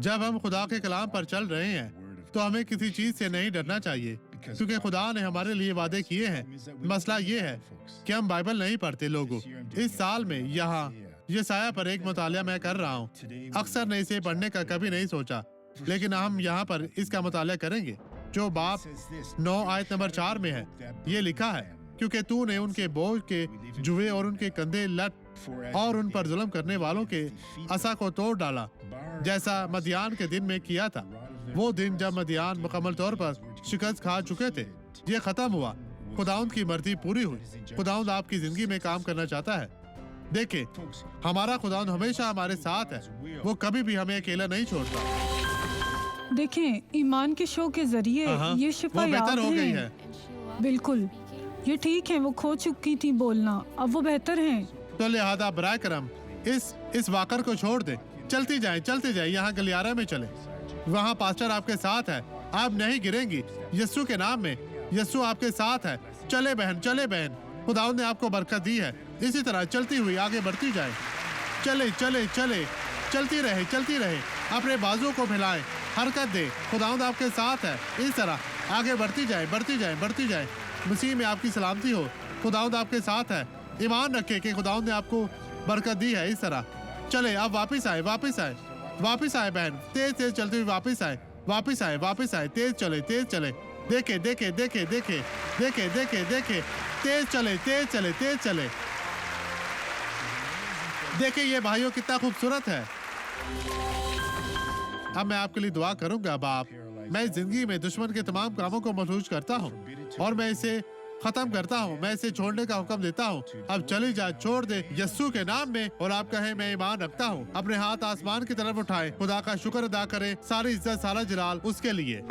जब हम खुदा के कलाम पर चल रहे हैं तो हमें किसी चीज से नहीं डरना चाहिए, क्योंकि खुदा ने हमारे लिए वादे किए हैं। मसला ये है कि हम बाइबल नहीं पढ़ते लोगों। इस साल में यहाँ यशायाह पर एक मुतालिया मैं कर रहा हूँ। अक्सर ने इसे पढ़ने का कभी नहीं सोचा, लेकिन हम यहाँ पर इसका मुतालिया करेंगे। जो बाब 9 आयत नंबर 4 में है, ये लिखा है, क्योंकि तूने उनके बोझ के जुए और उनके कंधे लट और उन पर जुल्म करने वालों के असा को तोड़ डाला, जैसा मदियान के दिन में किया था। वो दिन जब मदियान मुकम्मल तौर पर शिकस्त खा चुके थे, ये खत्म हुआ। खुदाउंद की मर्जी पूरी हुई। खुदाउंद आपकी जिंदगी में काम करना चाहता है। देखिए, हमारा खुदाउंद हमेशा हमारे साथ है। वो कभी भी हमें अकेला नहीं छोड़ता। देखें, ईमान के शो के जरिए ये शिफा वो बेहतर हो गई है। बिल्कुल, ये ठीक है। वो खो चुकी थी बोलना, अब वो बेहतर हैं। तो लिहाजा बराए करम इस वाकर को छोड़ दे। चलती जाए यहाँ गलियारा में चले। वहाँ पास्टर आपके साथ है, आप नहीं गिरेंगी। यस्सु के नाम में यस्सु आपके साथ है। चले बहन, खुदावंद ने आपको बरकत दी है। इसी तरह चलती हुई आगे बढ़ती जाए। चले, चलती रहे। अपने बाजू को फैलाए, हरकत दे। खुदावंद आपके साथ है। इस तरह आगे बढ़ती जाए। मसीह में आपकी सलामती हो। खुदावंद आपके साथ है। ईमान रखे कि खुदावंद ने आपको बरकत दी है। इस तरह चले। अब वापिस आए बहन। तेज चलते हुए वापिस आए। तेज चले। देखे। तेज चले। देखिए ये भाइयों कितना खूबसूरत है। अब मैं आपके लिए दुआ करूंगा। बाप, मैं इस जिंदगी में दुश्मन के तमाम कामों को मफलूज करता हूँ और मैं इसे खत्म करता हूँ। मैं इसे छोड़ने का हुक्म देता हूँ। अब चली जा, छोड़ दे यस्सु के नाम में। और आप कहें, मैं ईमान रखता हूँ। अपने हाथ आसमान की तरफ उठाए, खुदा का शुक्र अदा करें। सारी इज्जत, सारा जलाल उसके लिए।